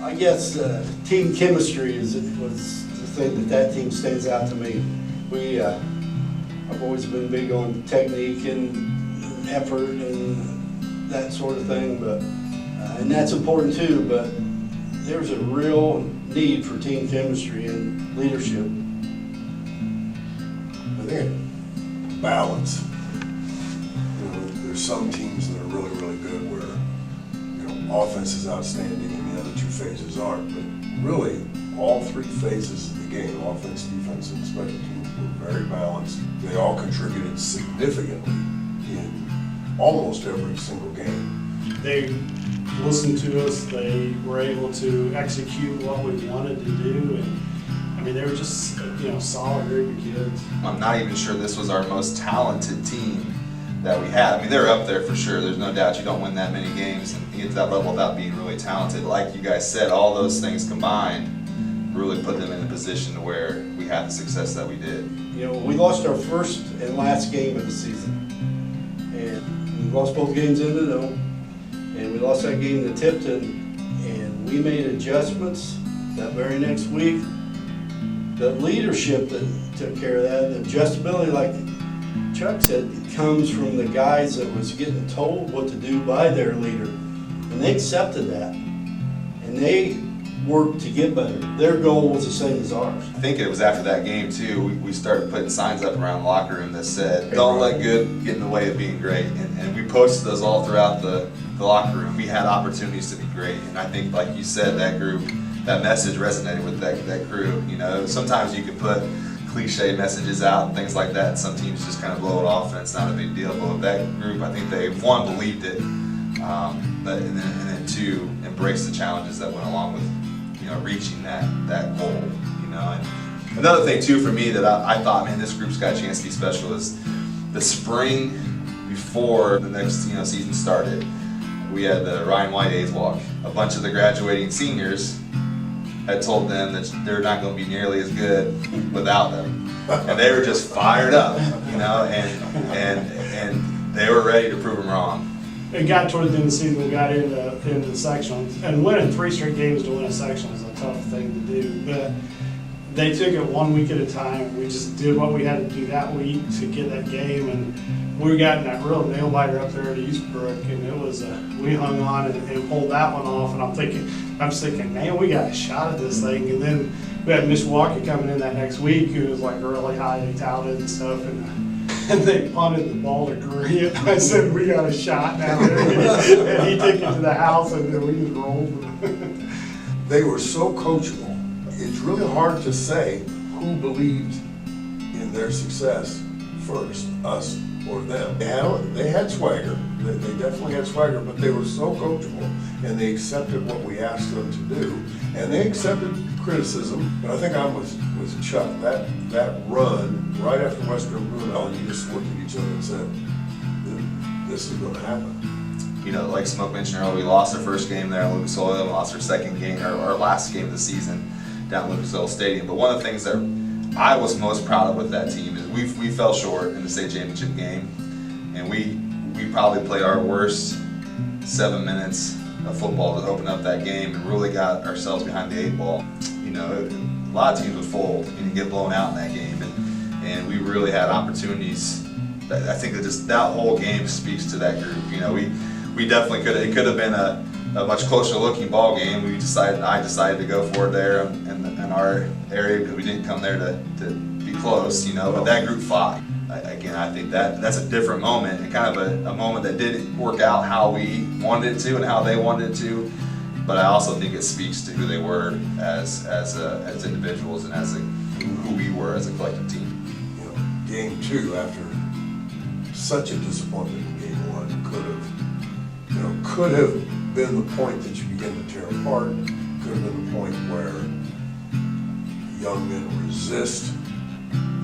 I guess team chemistry was the thing that team stands out to me. I've always been big on technique and effort and that sort of thing, but and that's important too. But there's a real need for team chemistry and leadership. I think balance. There's some teams that are really, really good where offense is outstanding and the other two phases aren't. But really, all three phases of the game, offense, defense, and special teams, were very balanced. They all contributed significantly in almost every single game. They listened to us. They were able to execute what we wanted to do, and I mean, they were just solid group of kids. I'm not even sure this was our most talented team that we had. I mean, they're up there for sure. There's no doubt you don't win that many games and get to that level without being really talented. Like you guys said, all those things combined really put them in a position to where we had the success that we did. We lost our first and last game of the season, and we lost both games in the dome, and we lost that game to Tipton, and we made adjustments that very next week. The leadership that took care of that, the adjustability, like Chuck said, comes from the guys that was getting told what to do by their leader, and they accepted that, and they worked to get better. Their goal was the same as ours. I think it was after that game too, we started putting signs up around the locker room that said, "Don't let good get in the way of being great." And we posted those all throughout the locker room. We had opportunities to be great, and I think, like you said, that group, that message resonated with that crew. Sometimes you can put cliche messages out and things like that, and some teams just kind of blow it off and it's not a big deal. But with that group, I think they, one, believed it, but and then two, embraced the challenges that went along with reaching that goal. And another thing too for me that I thought, man, this group's got a chance to be special is the spring before the next season started. We had the Ryan White A's Walk. A bunch of the graduating seniors had told them that they're not going to be nearly as good without them, and they were just fired up, and they were ready to prove them wrong. It got toward the end of the season, we got into the sectionals, and winning 3 straight games to win a sectional is a tough thing to do, but they took it 1 week at a time. We just did what we had to do that week to get that game, and we got in that real nail biter up there at Eastbrook, and it was we hung on and pulled that one off, and I'm thinking, man, we got a shot at this thing. And then we had Mishawaka coming in that next week, who was like really highly touted and stuff, and they punted the ball to Grant. I said, we got a shot down there. And he took it to the house, and then we just rolled. They were so coachable. It's really hard to say who believed in their success first, us or them. They had swagger. They definitely had swagger, but they were so coachable, and they accepted what we asked them to do, and they accepted criticism. But I think I'm with Chuck. That run right after Western Brunel, you just looked at each other and said, "This is going to happen." Like Smoke mentioned earlier, we lost our first game there in Lucas Oil. We lost our second game, our last game of the season down at Lucas Oil Stadium. But one of the things that I was most proud of with that team is we fell short in the state championship game, and we probably played our worst 7 minutes of football to open up that game and really got ourselves behind the 8 ball. A lot of teams would fold and get blown out in that game, and we really had opportunities. I think that just that whole game speaks to that group. We definitely could. It could have been a much closer looking ball game. I decided to go for it there in our area because we didn't come there to be close. But that group fought. Again, I think that's a different moment, and kind of a moment that didn't work out how we wanted it to and how they wanted it to. But I also think it speaks to who they were as individuals and as who we were as a collective team. Game 2, after such a disappointment in game 1, could have been the point that you begin to tear apart. Could have been the point where young men resist,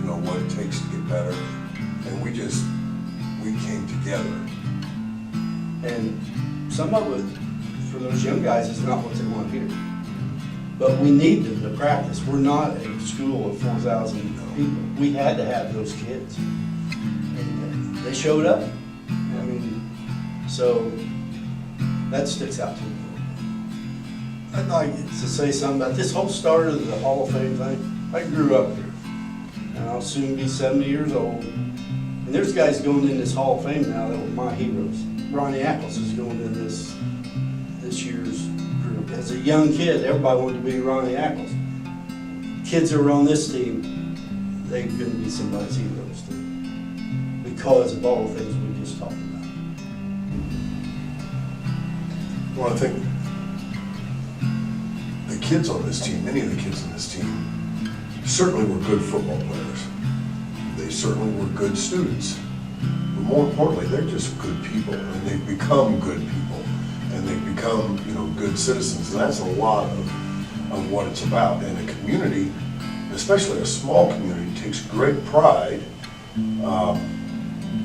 what it takes to get better, and we came together. And some of it, for those young guys, is not what they want to hear. But we need them to practice. We're not a school of 4,000 people. We had to have those kids, and they showed up. So that sticks out to me. I'd like to say something about this whole start of the Hall of Fame thing. I grew up here, and I'll soon be 70 years old. And there's guys going in this Hall of Fame now that were my heroes. Ronnie Ackles is going in this year's group. As a young kid, everybody wanted to be Ronnie Ackles. Kids that were on this team, they couldn't be somebody's heroes too, because of all the things we just talked about. Well, I think the kids on this team, many of the kids on this team, certainly were good football players. They certainly were good students. But more importantly, they're just good people, and they've become good people, and they've become, good citizens. And that's a lot of what it's about. And a community, especially a small community, takes great pride in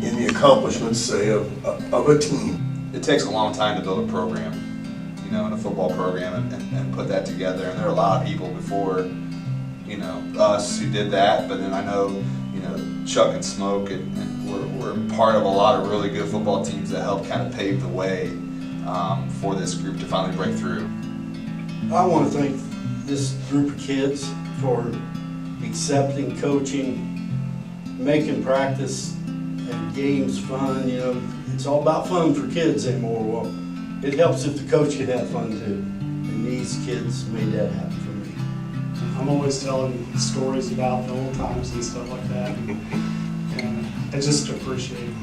the accomplishments, say, of a team. It takes a long time to build a program, in a football program and put that together. And there are a lot of people before, us who did that. But then I know, Chuck and Smoke and we're part of a lot of really good football teams that helped kind of pave the way for this group to finally break through. I want to thank this group of kids for accepting coaching, making practice and games fun. It's all about fun for kids anymore. Well, it helps if the coach can have fun too. And these kids made that happen for me. I'm always telling stories about the old times and stuff like that. And I just appreciate it.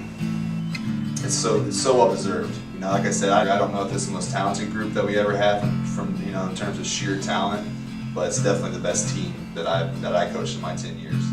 It's so well deserved. Like I said, I don't know if this is the most talented group that we ever have from in terms of sheer talent, but it's definitely the best team that I coached in my 10 years.